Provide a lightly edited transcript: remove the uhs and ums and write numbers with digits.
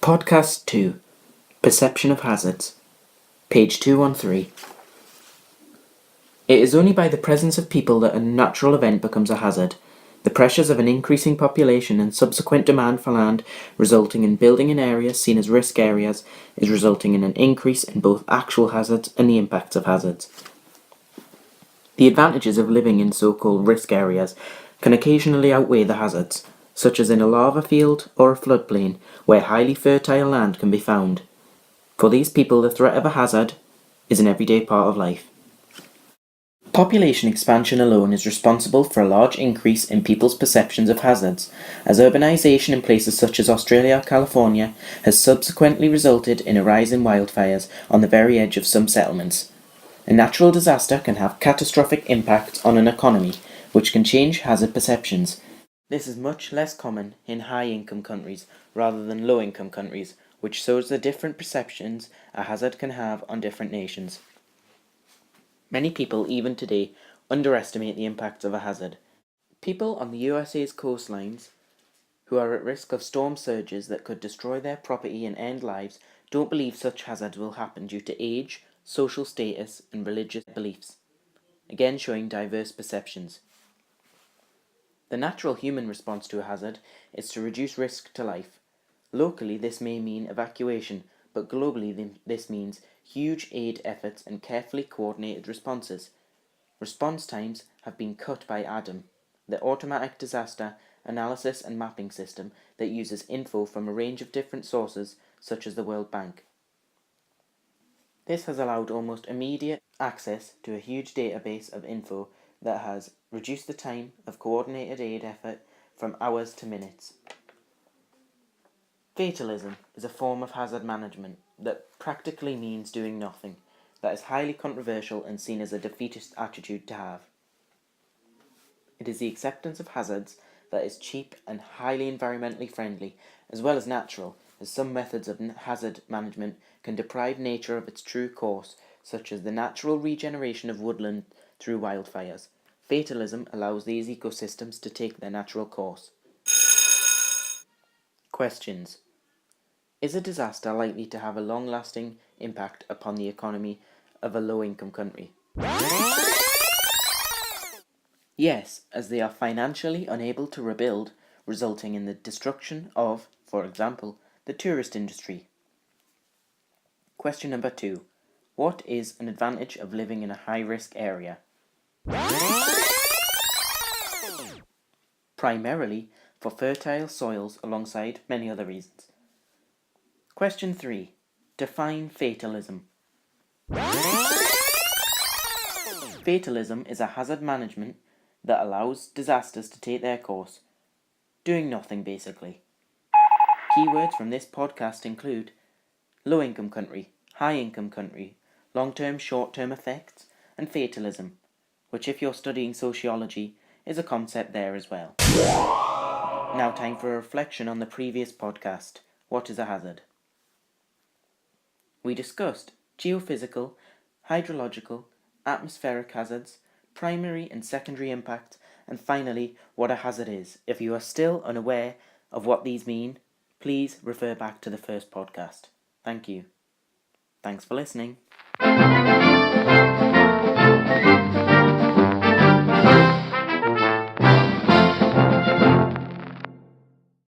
Podcast 2, Perception of Hazards, page 213. It is only by the presence of people that a natural event becomes a hazard. The pressures of an increasing population and subsequent demand for land resulting in building in areas seen as risk areas is resulting in an increase in both actual hazards and the impacts of hazards. The advantages of living in so-called risk areas can occasionally outweigh the hazards, such as in a lava field or a floodplain where highly fertile land can be found. For these people, the threat of a hazard is an everyday part of life. Population expansion alone is responsible for a large increase in people's perceptions of hazards, as urbanization in places such as Australia or California has subsequently resulted in a rise in wildfires on the very edge of some settlements. A natural disaster can have catastrophic impacts on an economy, which can change hazard perceptions. This is much less common in high-income countries rather than low-income countries, which shows the different perceptions a hazard can have on different nations. Many people, even today, underestimate the impacts of a hazard. People on the USA's coastlines who are at risk of storm surges that could destroy their property and end lives don't believe such hazards will happen due to age, social status, and religious beliefs, again showing diverse perceptions. The natural human response to a hazard is to reduce risk to life. Locally, this may mean evacuation, but globally this means huge aid efforts and carefully coordinated responses. Response times have been cut by ADAM, the automatic disaster analysis and mapping system that uses info from a range of different sources such as the World Bank. This has allowed almost immediate access to a huge database of info that has reduced the time of coordinated aid effort from hours to minutes. Fatalism is a form of hazard management that practically means doing nothing, that is highly controversial and seen as a defeatist attitude to have. It is the acceptance of hazards that is cheap and highly environmentally friendly, as well as natural, as some methods of hazard management can deprive nature of its true course, such as the natural regeneration of woodland through wildfires. Fatalism allows these ecosystems to take their natural course. Questions. Is a disaster likely to have a long-lasting impact upon the economy of a low-income country? Yes, as they are financially unable to rebuild, resulting in the destruction of, for example, the tourist industry. Question number 2. What is an advantage of living in a high-risk area? Primarily for fertile soils alongside many other reasons. Question 3. Define fatalism. Fatalism is a hazard management that allows disasters to take their course. Doing nothing, basically. Keywords from this podcast include low-income country, high-income country, long-term, short-term effects, and fatalism, which if you're studying sociology, is a concept there as well. Now time for a reflection on the previous podcast. What is a hazard? We discussed geophysical, hydrological, atmospheric hazards, primary and secondary impacts, and finally, what a hazard is. If you are still unaware of what these mean, please refer back to the first podcast. Thank you. Thanks for listening.